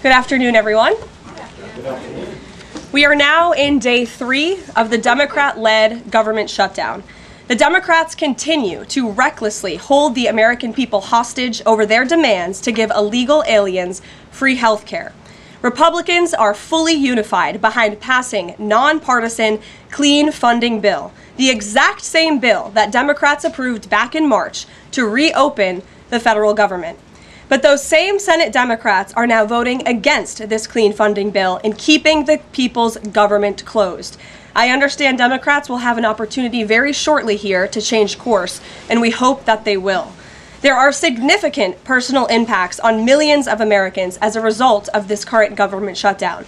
Good afternoon, everyone. We are now in day 3 of the Democrat-led government shutdown. The Democrats continue to recklessly hold the American people hostage over their demands to give illegal aliens free health care. Republicans are fully unified behind passing nonpartisan clean funding bill, the exact same bill that Democrats approved back in March to reopen the federal government. But those same Senate Democrats are now voting against this clean funding bill and keeping the people's government closed. I understand Democrats will have an opportunity very shortly here to change course, and we hope that they will. There are significant personal impacts on millions of Americans as a result of this current government shutdown.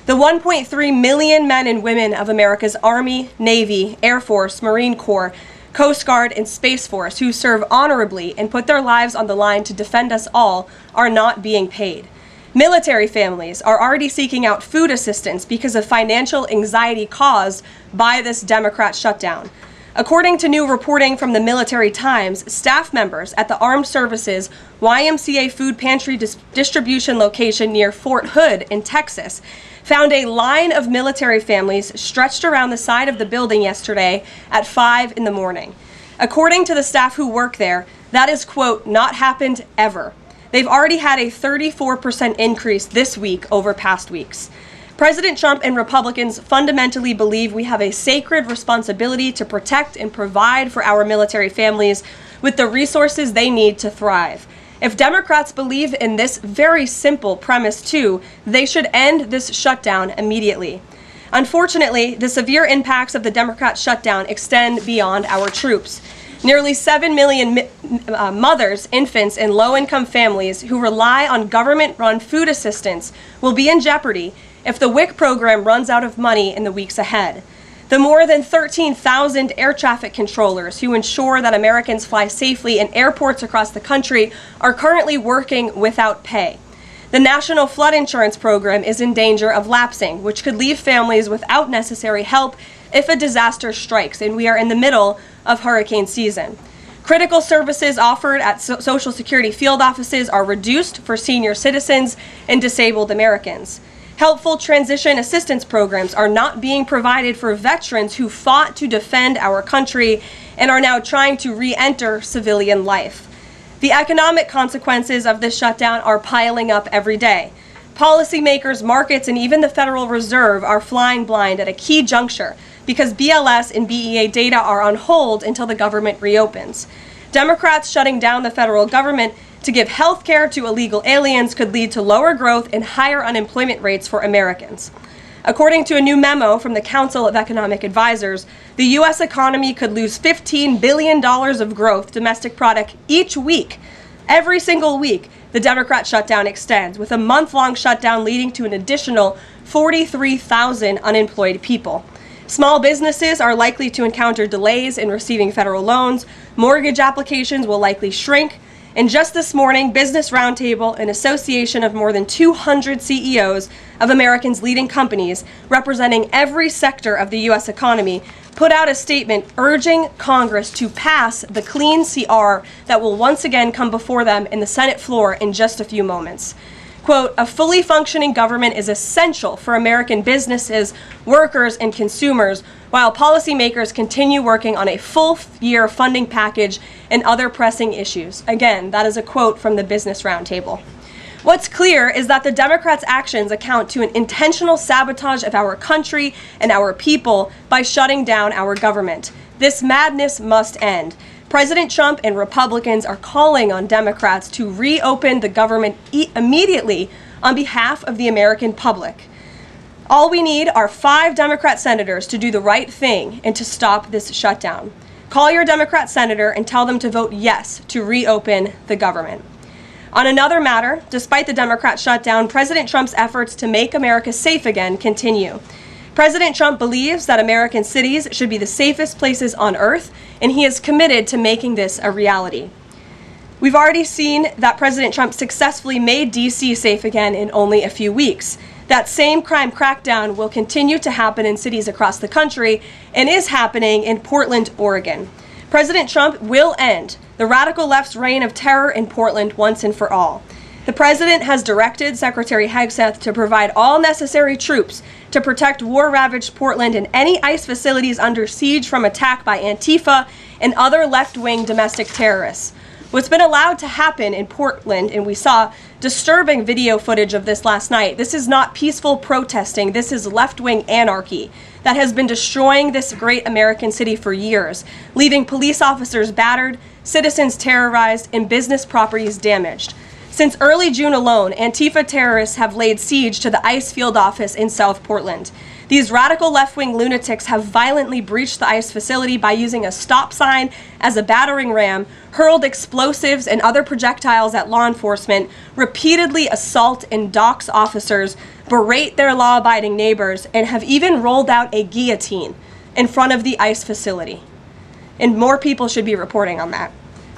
The 1.3 million men and women of America's Army, Navy, Air Force, Marine Corps, Coast Guard, and Space Force who serve honorably and put their lives on the line to defend us all are not being paid. Military families are already seeking out food assistance because of financial anxiety caused by this Democrat shutdown. According to new reporting from the Military Times, staff members at the Armed Services YMCA food pantry distribution location near Fort Hood in Texas found a line of military families stretched around the side of the building yesterday at 5 in the morning. According to the staff who work there, that is, quote, not happened ever. They've already had a 34% increase this week over past weeks. President Trump and Republicans fundamentally believe we have a sacred responsibility to protect and provide for our military families with the resources they need to thrive. If Democrats believe in this very simple premise too, they should end this shutdown immediately. Unfortunately, the severe impacts of the Democrat shutdown extend beyond our troops. Nearly 7 million mothers, infants, and low-income families who rely on government-run food assistance will be in jeopardy if the WIC program runs out of money in the weeks ahead. The more than 13,000 air traffic controllers who ensure that Americans fly safely in airports across the country are currently working without pay. The National Flood Insurance Program is in danger of lapsing, which could leave families without necessary help if a disaster strikes, and we are in the middle of hurricane season. Critical services offered at Social Security field offices are reduced for senior citizens and disabled Americans. Helpful transition assistance programs are not being provided for veterans who fought to defend our country and are now trying to re-enter civilian life. The economic consequences of this shutdown are piling up every day. Policymakers, markets, and even the Federal Reserve are flying blind at a key juncture because BLS and BEA data are on hold until the government reopens. Democrats shutting down the federal government to give health care to illegal aliens could lead to lower growth and higher unemployment rates for Americans. According to a new memo from the Council of Economic Advisors, the U.S. economy could lose $15 billion of growth domestic product each week. Every single week, the Democrat shutdown extends, with a month-long shutdown leading to an additional 43,000 unemployed people. Small businesses are likely to encounter delays in receiving federal loans. Mortgage applications will likely shrink. And just this morning, Business Roundtable, an association of more than 200 CEOs of Americans' leading companies representing every sector of the U.S. economy, put out a statement urging Congress to pass the clean CR that will once again come before them in the Senate floor in just a few moments. Quote, a fully functioning government is essential for American businesses, workers, and consumers, while policymakers continue working on a full-year funding package and other pressing issues. Again, that is a quote from the Business Roundtable. What's clear is that the Democrats' actions account to an intentional sabotage of our country and our people by shutting down our government. This madness must end. President Trump and Republicans are calling on Democrats to reopen the government immediately on behalf of the American public. All we need are 5 Democrat senators to do the right thing and to stop this shutdown. Call your Democrat senator and tell them to vote yes to reopen the government. On another matter, despite the Democrat shutdown, President Trump's efforts to make America safe again continue. President Trump believes that American cities should be the safest places on earth, and he is committed to making this a reality. We've already seen that President Trump successfully made D.C. safe again in only a few weeks. That same crime crackdown will continue to happen in cities across the country and is happening in Portland, Oregon. President Trump will end the radical left's reign of terror in Portland once and for all. The president has directed Secretary Hegseth to provide all necessary troops to protect war-ravaged Portland and any ICE facilities under siege from attack by Antifa and other left-wing domestic terrorists. What's been allowed to happen in Portland, and we saw disturbing video footage of this last night, this is not peaceful protesting, this is left-wing anarchy that has been destroying this great American city for years, leaving police officers battered, citizens terrorized, and business properties damaged. Since early June alone, Antifa terrorists have laid siege to the ICE field office in South Portland. These radical left-wing lunatics have violently breached the ICE facility by using a stop sign as a battering ram, hurled explosives and other projectiles at law enforcement, repeatedly assault and dox officers, berate their law-abiding neighbors, and have even rolled out a guillotine in front of the ICE facility. And more people should be reporting on that.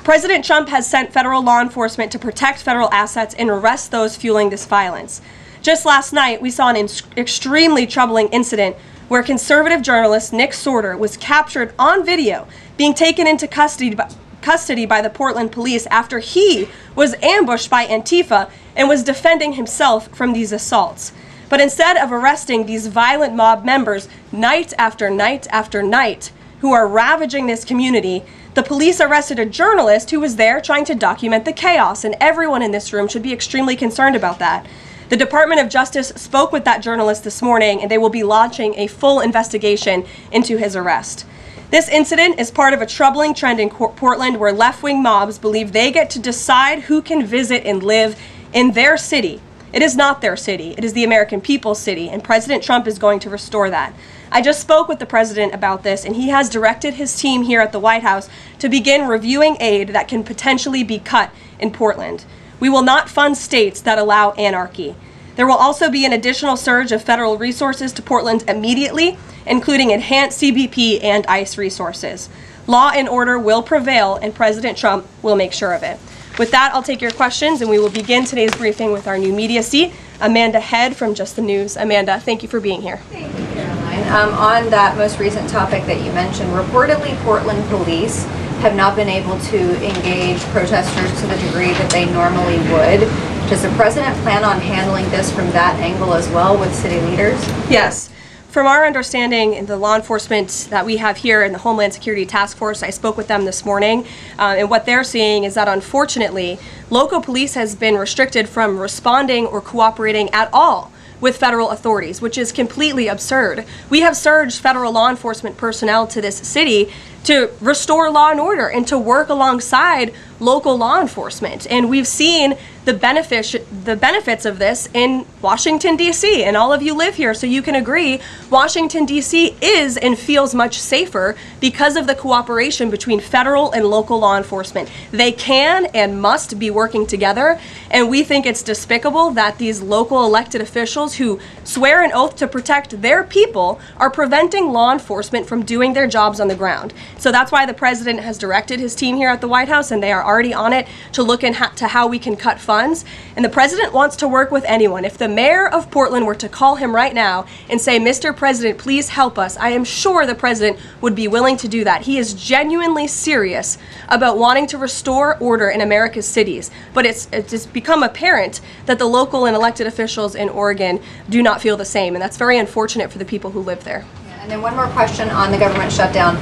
President Trump has sent federal law enforcement to protect federal assets and arrest those fueling this violence. Just last night, we saw an extremely troubling incident where conservative journalist Nick Sorter was captured on video being taken into custody by the Portland police after he was ambushed by Antifa and was defending himself from these assaults. But instead of arresting these violent mob members night after night after night who are ravaging this community, the police arrested a journalist who was there trying to document the chaos, and everyone in this room should be extremely concerned about that. The Department of Justice spoke with that journalist this morning, and they will be launching a full investigation into his arrest. This incident is part of a troubling trend in Portland where left-wing mobs believe they get to decide who can visit and live in their city. It is not their city. It is the American people's city, and President Trump is going to restore that. I just spoke with the president about this, and he has directed his team here at the White House to begin reviewing aid that can potentially be cut in Portland. We will not fund states that allow anarchy. There will also be an additional surge of federal resources to Portland immediately, including enhanced CBP and ICE resources. Law and order will prevail, and President Trump will make sure of it. With that, I'll take your questions, and we will begin today's briefing with our new media seat, Amanda Head from Just the News. Amanda, thank you for being here. Thank you, Karoline. On that most recent topic that you mentioned, reportedly Portland police have not been able to engage protesters to the degree that they normally would. Does the president plan on handling this from that angle as well with city leaders? Yes. From our understanding in the law enforcement that we have here in the Homeland Security Task Force, I spoke with them this morning, and what they're seeing is that unfortunately, local police has been restricted from responding or cooperating at all with federal authorities, which is completely absurd. We have surged federal law enforcement personnel to this city to restore law and order and to work alongside local law enforcement. And we've seen the benefits of this in Washington, D.C. And all of you live here, so you can agree Washington, D.C. is and feels much safer because of the cooperation between federal and local law enforcement. They can and must be working together, and we think it's despicable that these local elected officials who swear an oath to protect their people are preventing law enforcement from doing their jobs on the ground. So that's why the president has directed his team here at the White House, and they are already on it to look into how we can cut funds. And the president wants to work with anyone. If the mayor of Portland were to call him right now and say, "Mr. President, please help us," I am sure the president would be willing to do that. He is genuinely serious about wanting to restore order in America's cities. But it's become apparent that the local and elected officials in Oregon do not feel the same, and that's very unfortunate for the people who live there. And then one more question on the government shutdown.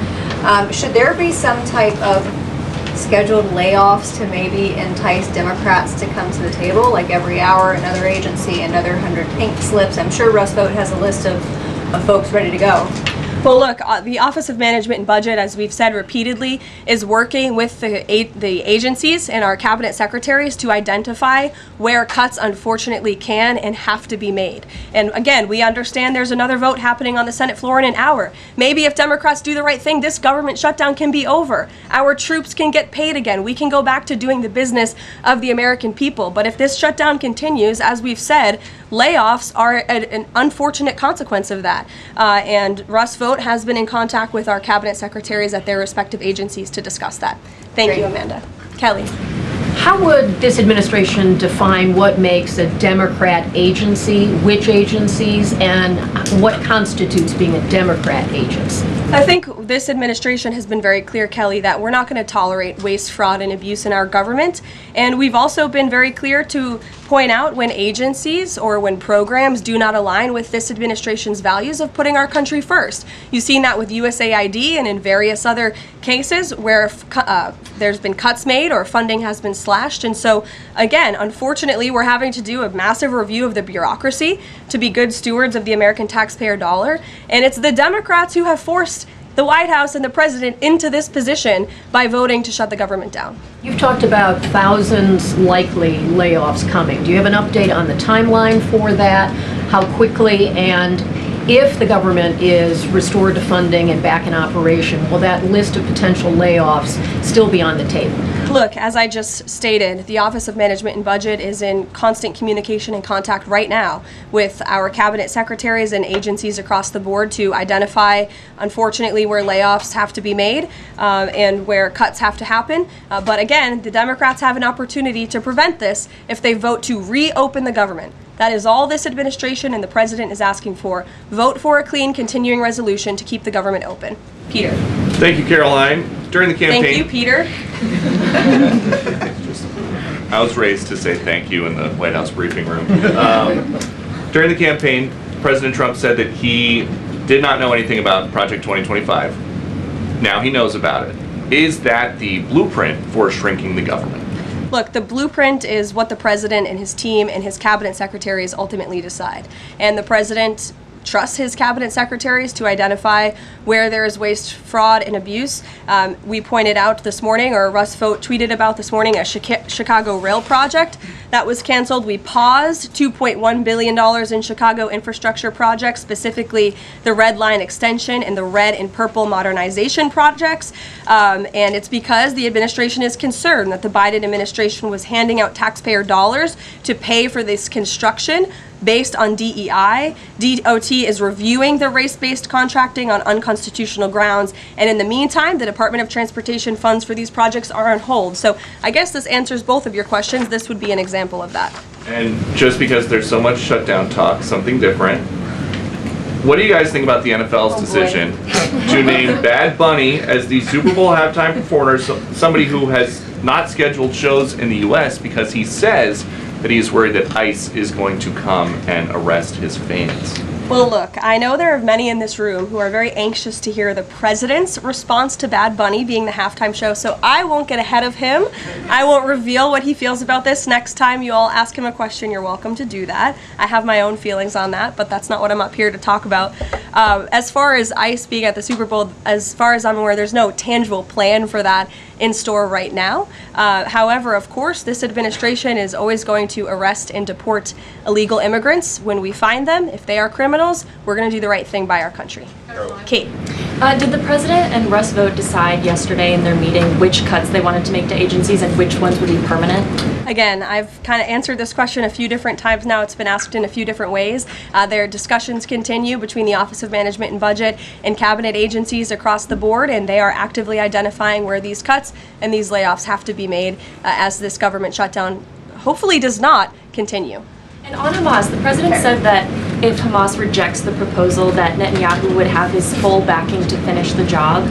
Should there be some type of scheduled layoffs to maybe entice Democrats to come to the table, like every hour another agency, another 100 pink slips? I'm sure Russ Vought has a list of folks ready to go. Well, look, the Office of Management and Budget, as we've said repeatedly, is working with the agencies and our cabinet secretaries to identify where cuts unfortunately can and have to be made. And again, we understand there's another vote happening on the Senate floor in an hour. Maybe if Democrats do the right thing, this government shutdown can be over. Our troops can get paid again. We can go back to doing the business of the American people. But if this shutdown continues, as we've said, layoffs are an unfortunate consequence of that. And Russ Vought has been in contact with our cabinet secretaries at their respective agencies to discuss that. Thank you, Amanda. Kelly. How would this administration define what makes a Democrat agency, which agencies, and what constitutes being a Democrat agency? I think this administration has been very clear, Kelly, that we're not going to tolerate waste, fraud, and abuse in our government. And we've also been very clear to point out when agencies or when programs do not align with this administration's values of putting our country first. You've seen that with USAID and in various other cases where there's been cuts made or funding has been slashed. And so, again, unfortunately, we're having to do a massive review of the bureaucracy to be good stewards of the American taxpayer dollar. And it's the Democrats who have forced the White House and the president into this position by voting to shut the government down. You've talked about thousands likely layoffs coming. Do you have an update on the timeline for that? How quickly, and if the government is restored to funding and back in operation, will that list of potential layoffs still be on the table? Look, as I just stated, the Office of Management and Budget is in constant communication and contact right now with our cabinet secretaries and agencies across the board to identify, unfortunately, where layoffs have to be made and where cuts have to happen. But again, the Democrats have an opportunity to prevent this if they vote to reopen the government. That is all this administration and the president is asking for. Vote for a clean, continuing resolution to keep the government open. Peter. Thank you, Karoline. During the campaign... Thank you, Peter. I was raised to say thank you in the White House briefing room. During the campaign, President Trump said that he did not know anything about Project 2025. Now he knows about it. Is that the blueprint for shrinking the government? Look, the blueprint is what the president and his team and his cabinet secretaries ultimately decide. And the president trusts his cabinet secretaries to identify where there is waste, fraud, and abuse. We pointed out this morning, or Russ Vogt tweeted about this morning, a Chicago rail project that was canceled. We paused $2.1 billion in Chicago infrastructure projects, specifically the Red Line extension and the red and purple modernization projects. And it's because the administration is concerned that the Biden administration was handing out taxpayer dollars to pay for this construction based on DEI. DOT is reviewing the race-based contracting on unconstitutional grounds, and in the meantime, the Department of Transportation funds for these projects are on hold. So I guess this answers both of your questions. This would be an example of that. And just because there's so much shutdown talk, something different. What do you guys think about the NFL's decision to name Bad Bunny as the Super Bowl halftime performer, somebody who has not scheduled shows in the U.S. because he says that he is worried that ICE is going to come and arrest his fans? Well, look, I know there are many in this room who are very anxious to hear the president's response to Bad Bunny being the halftime show, so I won't get ahead of him. I won't reveal what he feels about this. Next time you all ask him a question, you're welcome to do that. I have my own feelings on that, but that's not what I'm up here to talk about. As far as ICE being at the Super Bowl, as far as I'm aware, there's no tangible plan for that in store right now. However, of course, this administration is always going to arrest and deport illegal immigrants when we find them. If they are criminals, we're going to do the right thing by our country. Kate. Did the president and Russ Vogt decide yesterday in their meeting which cuts they wanted to make to agencies and which ones would be permanent? Again, I've kind of answered this question a few different times now. It's been asked in a few different ways. Their discussions continue between the Office of Management and Budget and cabinet agencies across the board, and they are actively identifying where these cuts and these layoffs have to be made as this government shutdown hopefully does not continue. And on Hamas, the president said that if Hamas rejects the proposal, that Netanyahu would have his full backing to finish the job.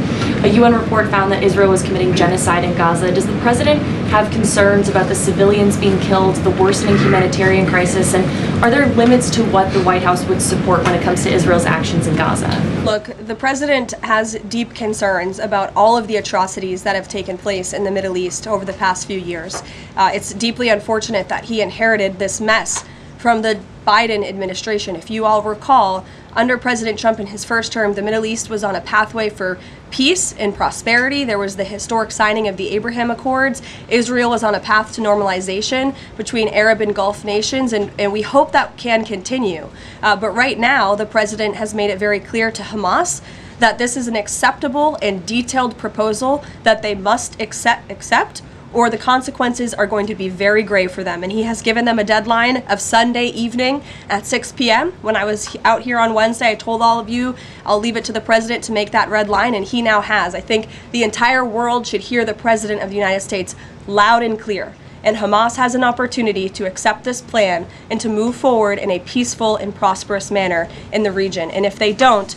A UN report found that Israel was committing genocide in Gaza. Does the president have concerns about the civilians being killed, the worsening humanitarian crisis, and are there limits to what the White House would support when it comes to Israel's actions in Gaza? Look, the president has deep concerns about all of the atrocities that have taken place in the Middle East over the past few years. It's deeply unfortunate that he inherited this mess from the Biden administration. If you all recall, under President Trump in his first term, the Middle East was on a pathway for peace and prosperity. There was the historic signing of the Abraham Accords. Israel was on a path to normalization between Arab and Gulf nations, and we hope that can continue. But right now, the president has made it very clear to Hamas that this is an acceptable and detailed proposal that they must accept, or the consequences are going to be very grave for them. And he has given them a deadline of Sunday evening at 6 p.m. When I was out here on Wednesday, I told all of you, I'll leave it to the president to make that red line, and he now has. I think the entire world should hear the president of the United States loud and clear. And Hamas has an opportunity to accept this plan and to move forward in a peaceful and prosperous manner in the region. And if they don't,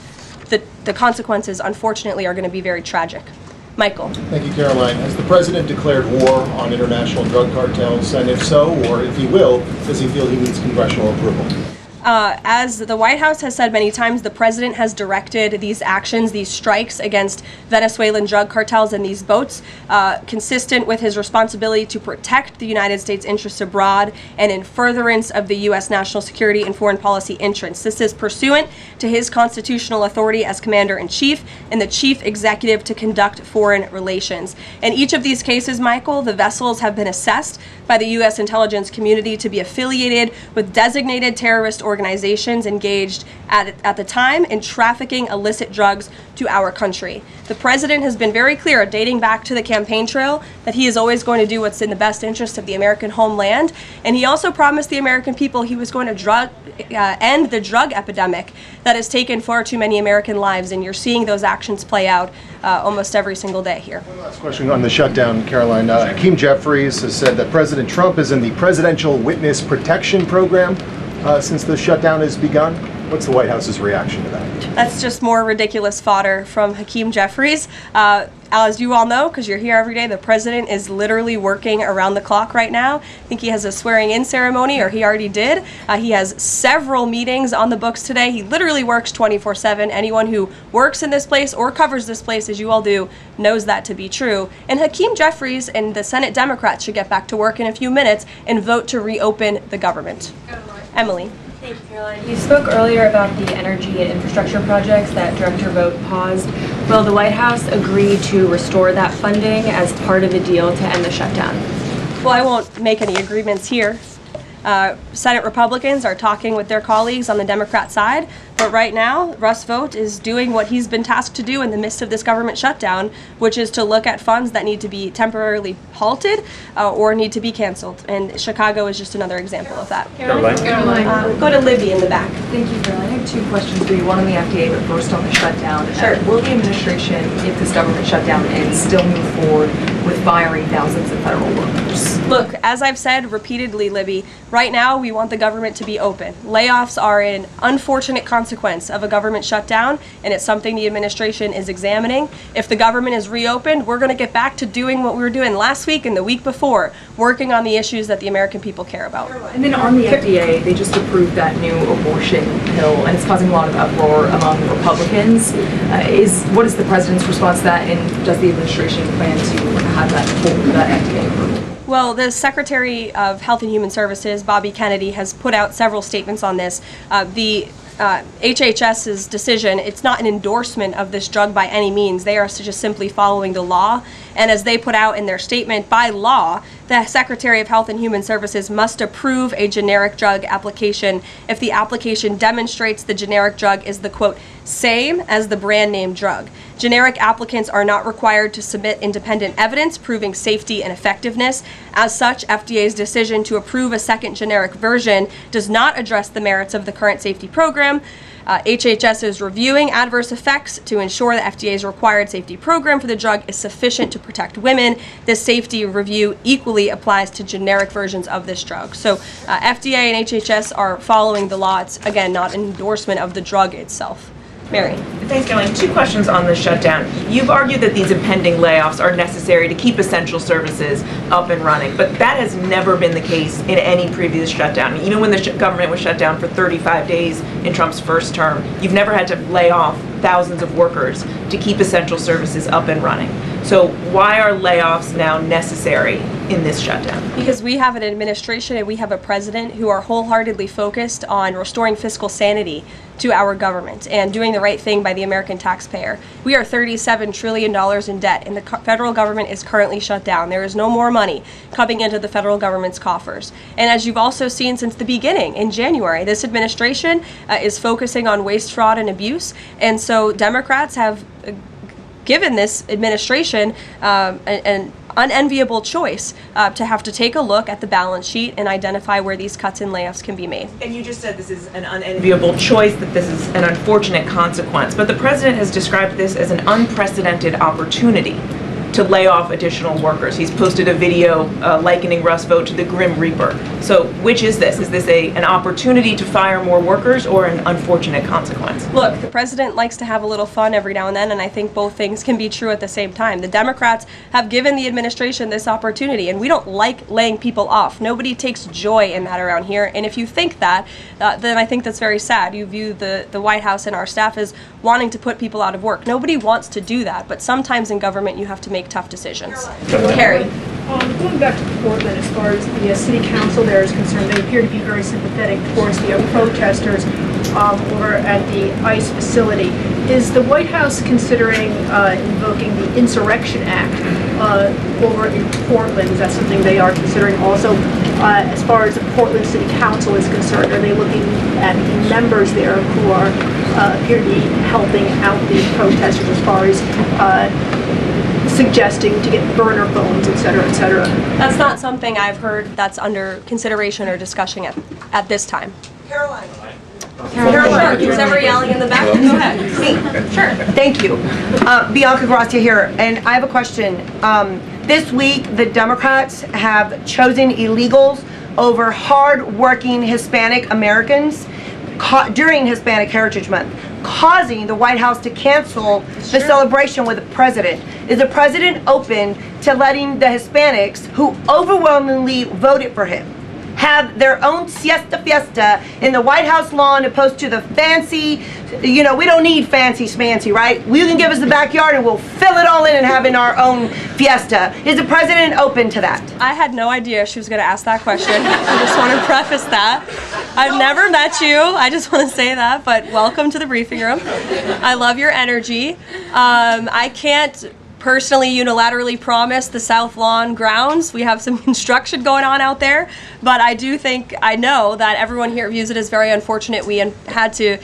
the consequences, unfortunately, are going to be very tragic. Michael. Thank you, Caroline. Has the president declared war on international drug cartels? And if so, or if he will, does he feel he needs congressional approval? As the White House has said many times, the president has directed these actions, these strikes against Venezuelan drug cartels and these boats, consistent with his responsibility to protect the United States interests abroad and in furtherance of the U.S. national security and foreign policy interests. This is pursuant to his constitutional authority as commander-in-chief and the chief executive to conduct foreign relations. In each of these cases, Michael, the vessels have been assessed by the U.S. intelligence community to be affiliated with designated terrorist organizations engaged at the time in trafficking illicit drugs to our country. The president has been very clear, dating back to the campaign trail, that he is always going to do what's in the best interest of the American homeland. And he also promised the American people he was going to end the drug epidemic that has taken far too many American lives. And you're seeing those actions play out almost every single day here. One last question on the shutdown, Caroline. Hakeem Jeffries has said that President Trump is in the Presidential Witness Protection Program since the shutdown has begun. What's the White House's reaction to that? That's just more ridiculous fodder from Hakeem Jeffries. As you all know, because you're here every day, the president is literally working around the clock right now. I think he has a swearing-in ceremony, or he already did. He has several meetings on the books today. He literally works 24/7. Anyone who works in this place or covers this place, as you all do, knows that to be true. And Hakeem Jeffries and the Senate Democrats should get back to work in a few minutes and vote to reopen the government. Emily. Thank you, Caroline. You spoke earlier about the energy and infrastructure projects that Director Vogt paused. Will the White House agree to restore that funding as part of a deal to end the shutdown? Well, I won't make any agreements here. Senate Republicans are talking with their colleagues on the Democrat side, but right now, Russ Vought is doing what he's been tasked to do in the midst of this government shutdown, which is to look at funds that need to be temporarily halted or need to be canceled. And Chicago is just another example of that. Caroline. Go to Libby in the back. Thank you, Caroline. I have two questions for you. One on the FDA, but first on the shutdown. Sure. Will the administration, if this government shutdown ends, still move forward with firing thousands of federal workers? Look, as I've said repeatedly, Libby, right now we want the government to be open. Layoffs are an unfortunate consequence of a government shutdown, and it's something the administration is examining. If the government is reopened, we're going to get back to doing what we were doing last week and the week before, working on the issues that the American people care about. And then on the FDA, they just approved that new abortion pill, and it's causing a lot of uproar among Republicans. What is the president's response to that, and does the administration plan to have that pulled, that FDA approval? Well, the Secretary of Health and Human Services, Bobby Kennedy, has put out several statements on this. The HHS's decision, it's not an endorsement of this drug by any means. They are just simply following the law. And as they put out in their statement, by law, the Secretary of Health and Human Services must approve a generic drug application if the application demonstrates the generic drug is the, quote, same as the brand name drug. Generic applicants are not required to submit independent evidence proving safety and effectiveness. As such, FDA's decision to approve a second generic version does not address the merits of the current safety program. HHS is reviewing adverse effects to ensure the FDA's required safety program for the drug is sufficient to protect women. This safety review equally applies to generic versions of this drug. So FDA and HHS are following the law. It's, again, not an endorsement of the drug itself. Mary. Thanks, Caroline. Two questions on the shutdown. You've argued that these impending layoffs are necessary to keep essential services up and running, but that has never been the case in any previous shutdown. Even when the government was shut down for 35 days in Trump's first term, you've never had to lay off thousands of workers to keep essential services up and running. So why are layoffs now necessary in this shutdown? Because we have an administration and we have a president who are wholeheartedly focused on restoring fiscal sanity to our government and doing the right thing by the American taxpayer. We are $37 trillion in debt, and the federal government is currently shut down. There is no more money coming into the federal government's coffers. And as you've also seen since the beginning, in January, this administration is focusing on waste, fraud, and abuse. And so Democrats have given this administration an unenviable choice to have to take a look at the balance sheet and identify where these cuts and layoffs can be made. And you just said this is an unenviable choice, that this is an unfortunate consequence, but the president has described this as an unprecedented opportunity. to lay off additional workers. He's posted a video likening Russ Vogt to the Grim Reaper. So which is this? Is this an opportunity to fire more workers or an unfortunate consequence? Look, the president likes to have a little fun every now and then, and I think both things can be true at the same time. The Democrats have given the administration this opportunity, and we don't like laying people off. Nobody takes joy in that around here, and if you think that, then I think that's very sad. You view the White House and our staff as wanting to put people out of work. Nobody wants to do that, but sometimes in government you have to make tough decisions. Carrie. Going back to Portland, as far as the city council there is concerned, they appear to be very sympathetic towards the protesters over at the ICE facility. Is the White House considering invoking the Insurrection Act over in Portland? Is that something they are considering also? As far as the Portland City Council is concerned, are they looking at the members there who are appear to be helping out the protesters as far as suggesting to get burner phones, et cetera, et cetera? That's not something I've heard that's under consideration or discussion at this time. Karoline. Sure. Who's ever yelling in the back? Go ahead. Me. Sure. Thank you. Bianca Gracia here, and I have a question. This week, the Democrats have chosen illegals over hard-working Hispanic Americans during Hispanic Heritage Month, causing the White House to cancel the celebration with the president. Is the president open to letting the Hispanics, who overwhelmingly voted for him, have their own siesta fiesta in the White House lawn opposed to the fancy, we don't need fancy schmancy, right? You can give us the backyard and we'll fill it all in and have in our own fiesta. Is the president open to that? I had no idea she was going to ask that question. I just want to preface that. I've never met you. I just want to say that, but welcome to the briefing room. I love your energy. I can't personally unilaterally promise the South Lawn grounds. We have some construction going on out there, but I know that everyone here views it as very unfortunate we had to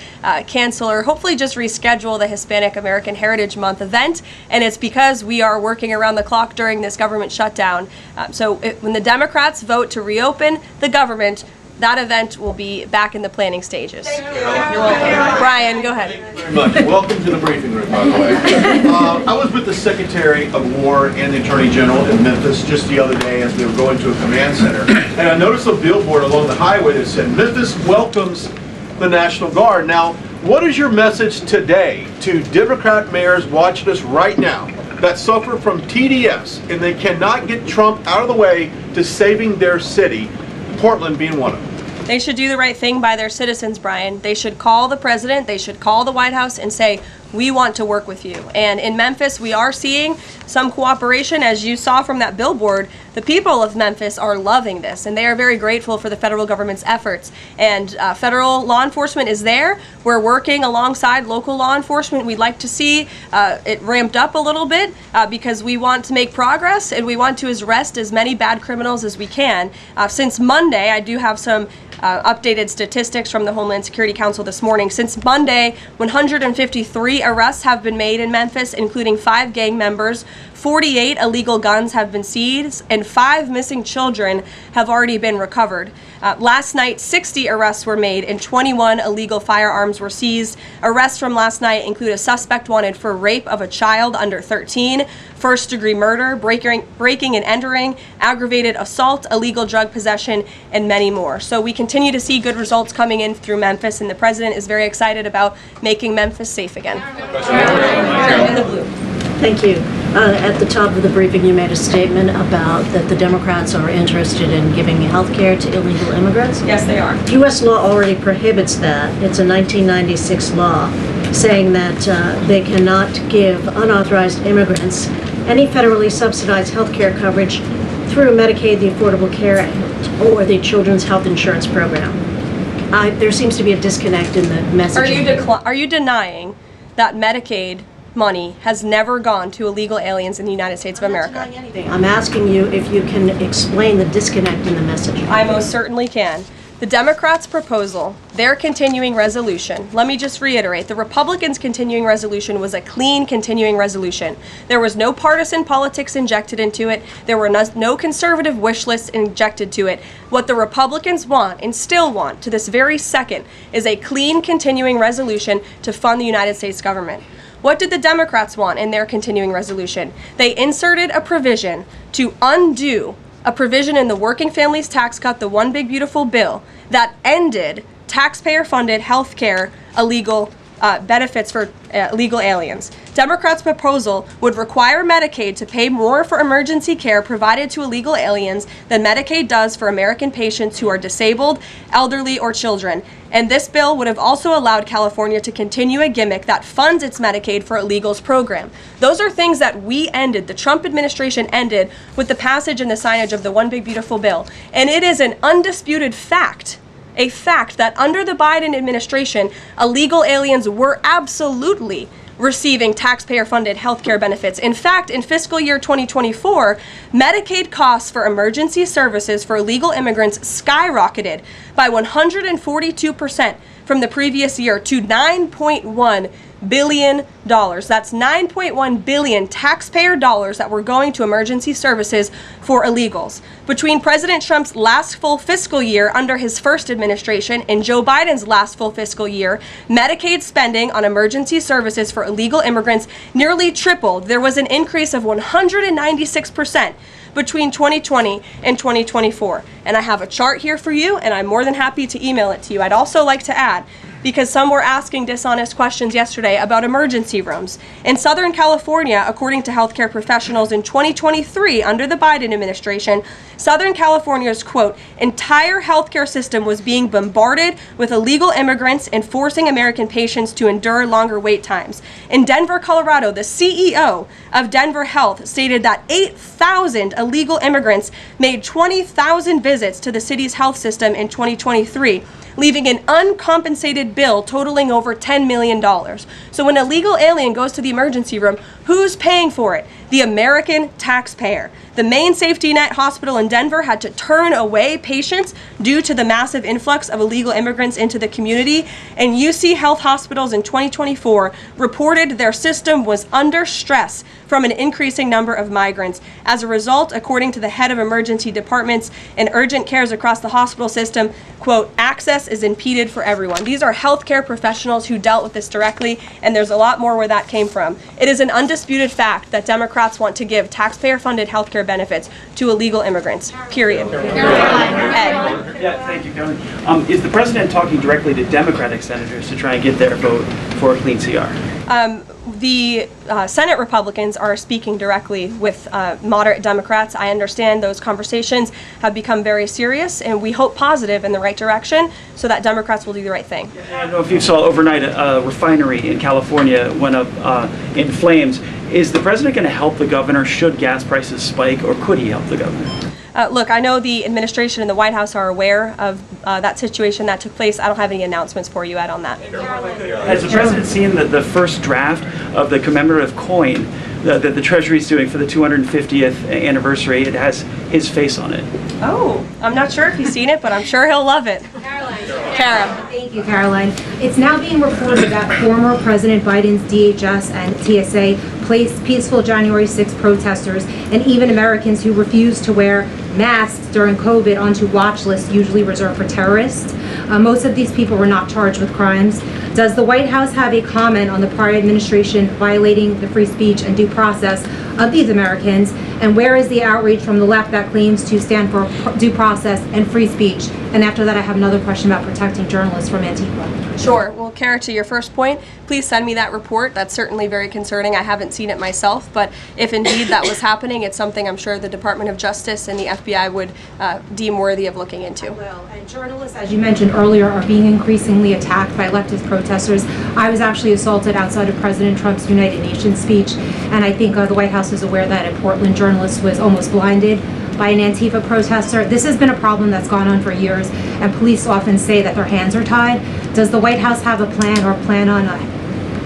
cancel or hopefully just reschedule the Hispanic American Heritage Month event, and it's because we are working around the clock during this government shutdown. When the Democrats vote to reopen the government, that event will be back in the planning stages. You're welcome. Brian, go ahead. Thank you very much. Welcome to the briefing room, by the way. I was with the Secretary of War and the Attorney General in Memphis just the other day as we were going to a command center. And I noticed a billboard along the highway that said, "Memphis welcomes the National Guard." Now, what is your message today to Democrat mayors watching us right now that suffer from TDS and they cannot get Trump out of the way to saving their city, Portland being one of them? They should do the right thing by their citizens, Brian. They should call the president, they should call the White House and say, we want to work with you. And in Memphis, we are seeing some cooperation. As you saw from that billboard, the people of Memphis are loving this, and they are very grateful for the federal government's efforts. And federal law enforcement is there. We're working alongside local law enforcement. We'd like to see it ramped up a little bit because we want to make progress, and we want to arrest as many bad criminals as we can. Since Monday, I do have some updated statistics from the Homeland Security Council this morning. Since Monday, 153 arrests have been made in Memphis, including 5 gang members. 48 illegal guns have been seized, and 5 missing children have already been recovered. Last night, 60 arrests were made and 21 illegal firearms were seized. Arrests from last night include a suspect wanted for rape of a child under 13, first-degree murder, breaking and entering, aggravated assault, illegal drug possession, and many more. So we continue to see good results coming in through Memphis, and the president is very excited about making Memphis safe again. In the blue. Thank you. At the top of the briefing, you made a statement about that the Democrats are interested in giving health care to illegal immigrants. Yes, they are. U.S. law already prohibits that. It's a 1996 law saying that they cannot give unauthorized immigrants any federally subsidized health care coverage through Medicaid, the Affordable Care Act, or the Children's Health Insurance Program. There seems to be a disconnect in the messaging. Are you denying that Medicaid money has never gone to illegal aliens in the United States of America? I'm not denying anything. I'm asking you if you can explain the disconnect in the message. I most certainly can. The Democrats' proposal, their continuing resolution, let me just reiterate, the Republicans' continuing resolution was a clean continuing resolution. There was no partisan politics injected into it. There were no conservative wish lists injected to it. What the Republicans want, and still want to this very second, is a clean continuing resolution to fund the United States government. What did the Democrats want in their continuing resolution? They inserted a provision to undo a provision in the Working Families Tax Cut, the One Big Beautiful Bill, that ended taxpayer-funded health care illegal benefits for illegal aliens. Democrats' proposal would require Medicaid to pay more for emergency care provided to illegal aliens than Medicaid does for American patients who are disabled, elderly, or children. And this bill would have also allowed California to continue a gimmick that funds its Medicaid for Illegals program. Those are things that we ended, the Trump administration ended, with the passage and the signage of the One Big Beautiful Bill. And it is an undisputed fact, a fact that under the Biden administration, illegal aliens were absolutely receiving taxpayer-funded health care benefits. In fact, in fiscal year 2024, Medicaid costs for emergency services for illegal immigrants skyrocketed by 142% from the previous year to $9.1 billion. That's $9.1 billion taxpayer dollars that were going to emergency services for illegals. Between President Trump's last full fiscal year under his first administration and Joe Biden's last full fiscal year, Medicaid spending on emergency services for illegal immigrants nearly tripled. There was an increase of 196% between 2020 and 2024. And I have a chart here for you, and I'm more than happy to email it to you. I'd also like to add, because some were asking dishonest questions yesterday about emergency rooms. In Southern California, according to healthcare professionals in 2023, under the Biden administration, Southern California's, quote, entire healthcare system was being bombarded with illegal immigrants and forcing American patients to endure longer wait times. In Denver, Colorado, the CEO of Denver Health stated that 8,000 illegal immigrants made 20,000 visits to the city's health system in 2023, leaving an uncompensated bill totaling over $10 million. So when a legal alien goes to the emergency room, who's paying for it? The American taxpayer. The Maine Safety Net Hospital in Denver had to turn away patients due to the massive influx of illegal immigrants into the community, and UC Health Hospitals in 2024 reported their system was under stress from an increasing number of migrants. As a result, according to the head of emergency departments and urgent cares across the hospital system, quote, access is impeded for everyone. These are healthcare professionals who dealt with this directly, and there's a lot more where that came from. It is an undisputed fact that Democrats want to give taxpayer-funded healthcare benefits to illegal immigrants, period. Ed. Yeah, thank you, Karoline. Is the president talking directly to Democratic senators to try and get their vote for a clean CR? The Senate Republicans are speaking directly with moderate Democrats. I understand those conversations have become very serious, and we hope positive in the right direction so that Democrats will do the right thing. I don't know if you saw overnight a refinery in California went up in flames. Is the president going to help the governor should gas prices spike, or could he help the governor? Look, I know the administration and the White House are aware of that situation that took place. I don't have any announcements for you, Ed, on that. Has the president seen the first draft of the commemorative coin that the Treasury is doing for the 250th anniversary? It has his face on it. Oh, I'm not sure if he's seen it, but I'm sure he'll love it. Kara. Thank you, Caroline. It's now being reported that former President Biden's DHS and TSA placed peaceful January 6 protesters and even Americans who refused to wear masks during COVID onto watch lists usually reserved for terrorists. Most of these people were not charged with crimes. Does the White House have a comment on the prior administration violating the free speech and due process of these Americans? And where is the outrage from the left that claims to stand for due process and free speech? And after that, I have another question about protecting journalists from Antifa. Sure. Well, Kara, to your first point, please send me that report. That's certainly very concerning. I haven't seen it myself, but if indeed that was happening, it's something I'm sure the Department of Justice and the FBI would deem worthy of looking into. Well, and journalists, as you mentioned earlier, are being increasingly attacked by leftist protesters. I was actually assaulted outside of President Trump's United Nations speech, and I think the White House is aware that a Portland journalist was almost blinded by an Antifa protester. This has been a problem that's gone on for years, and police often say that their hands are tied. Does the White House have a plan or plan on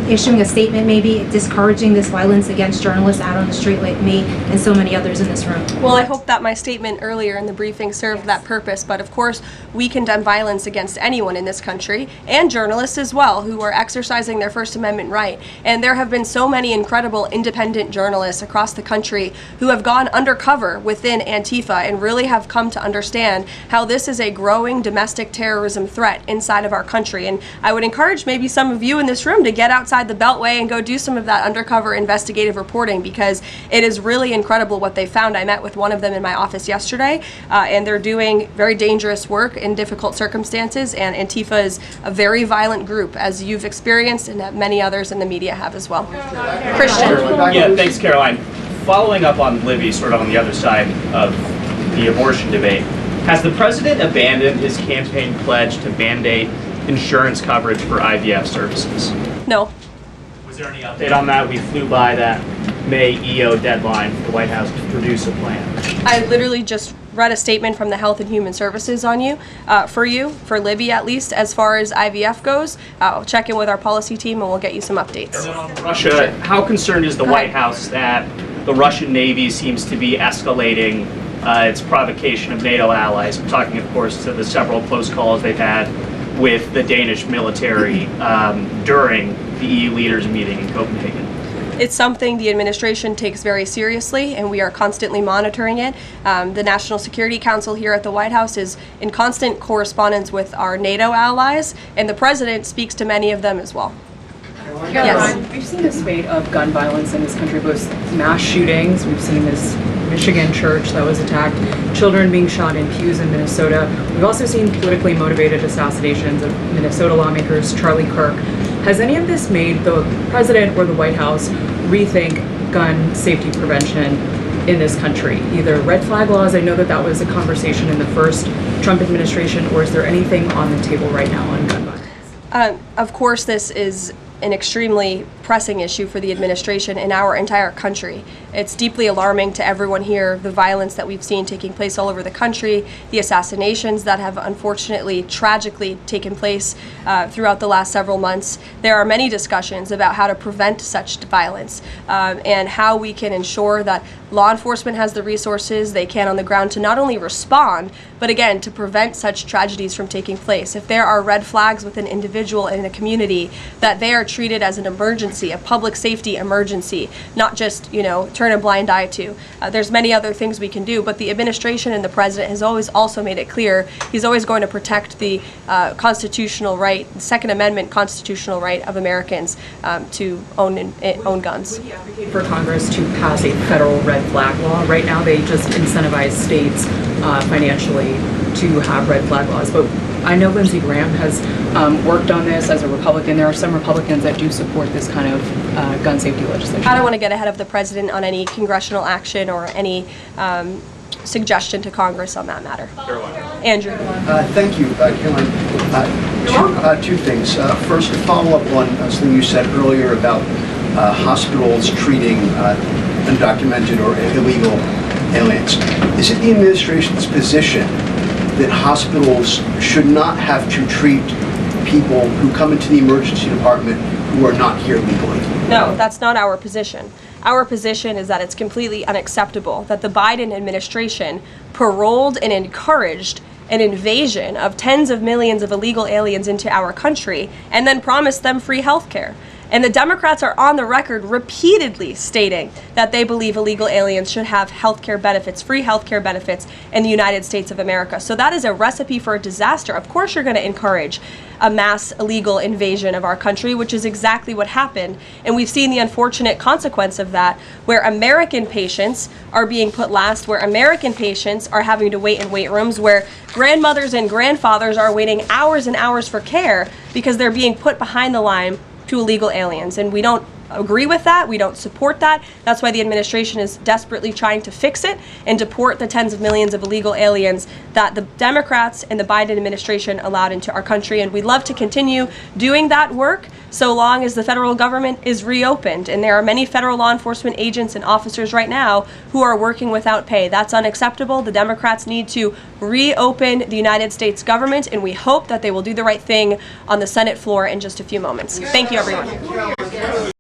issuing a statement maybe discouraging this violence against journalists out on the street like me and so many others in this room? Well, I hope that my statement earlier in the briefing served that purpose, but of course we condemn violence against anyone in this country, and journalists as well, who are exercising their First Amendment right. And there have been so many incredible independent journalists across the country who have gone undercover within Antifa and really have come to understand how this is a growing domestic terrorism threat inside of our country. And I would encourage maybe some of you in this room to get outside outside the Beltway and go do some of that undercover investigative reporting, because it is really incredible what they found. I met with one of them in my office yesterday, and they're doing very dangerous work in difficult circumstances, and Antifa is a very violent group, as you've experienced and that many others in the media have as well. Christian. Yeah, thanks, Caroline. Following up on Libby, sort of on the other side of the abortion debate, has the president abandoned his campaign pledge to mandate insurance coverage for IVF services? No. Was there any update on that? We flew by that May EO deadline for the White House to produce a plan. I literally just read a statement from the Health and Human Services on for Libby at least. As far as IVF goes, I'll check in with our policy team and we'll get you some updates. And then on Russia, how concerned is the White House that the Russian Navy seems to be escalating its provocation of NATO allies? I'm talking, of course, to the several close calls they've had with the Danish military during the EU leaders meeting in Copenhagen. It's something the administration takes very seriously, and we are constantly monitoring it. The National Security Council here at the White House is in constant correspondence with our NATO allies, and the president speaks to many of them as well. Yes. We've seen a spate of gun violence in this country, both mass shootings. We've seen this Michigan church that was attacked, children being shot in pews in Minnesota. We've also seen politically motivated assassinations of Minnesota lawmakers, Charlie Kirk. Has any of this made the president or the White House rethink gun safety prevention in this country? Either red flag laws, I know that that was a conversation in the first Trump administration, or is there anything on the table right now on gun violence? Of course, this is an extremely pressing issue for the administration in our entire country. It's deeply alarming to everyone here, the violence that we've seen taking place all over the country, the assassinations that have unfortunately, tragically taken place throughout the last several months. There are many discussions about how to prevent such violence and how we can ensure that law enforcement has the resources they can on the ground to not only respond, but again, to prevent such tragedies from taking place. If there are red flags with an individual in a community, that they are treated as an emergency, a public safety emergency, not just, turn a blind eye to. There's many other things we can do, but the administration and the president has always also made it clear he's always going to protect the constitutional right, the Second Amendment constitutional right of Americans to own guns. Would you advocate for Congress to pass a federal red flag law? Right now, they just incentivize states financially to have red flag laws, but I know Lindsey Graham has worked on this as a Republican. There are some Republicans that do support this kind of gun safety legislation. I don't want to get ahead of the president on any congressional action or any suggestion to Congress on that matter. Andrew. Thank you, Caroline. Two things. First, to follow up on something you said earlier about hospitals treating undocumented or illegal aliens. Is it the administration's position that hospitals should not have to treat people who come into the emergency department who are not here legally? No, that's not our position. Our position is that it's completely unacceptable that the Biden administration paroled and encouraged an invasion of tens of millions of illegal aliens into our country and then promised them free health care. And the Democrats are on the record repeatedly stating that they believe illegal aliens should have healthcare benefits, free healthcare benefits in the United States of America. So that is a recipe for a disaster. Of course you're going to encourage a mass illegal invasion of our country, which is exactly what happened. And we've seen the unfortunate consequence of that, where American patients are being put last, where American patients are having to wait in wait rooms, where grandmothers and grandfathers are waiting hours and hours for care because they're being put behind the line to illegal aliens. And we don't agree with that. We don't support that. That's why the administration is desperately trying to fix it and deport the tens of millions of illegal aliens that the Democrats and the Biden administration allowed into our country. And we'd love to continue doing that work so long as the federal government is reopened. And there are many federal law enforcement agents and officers right now who are working without pay. That's unacceptable. The Democrats need to reopen the United States government, and we hope that they will do the right thing on the Senate floor in just a few moments. Thank you, everyone.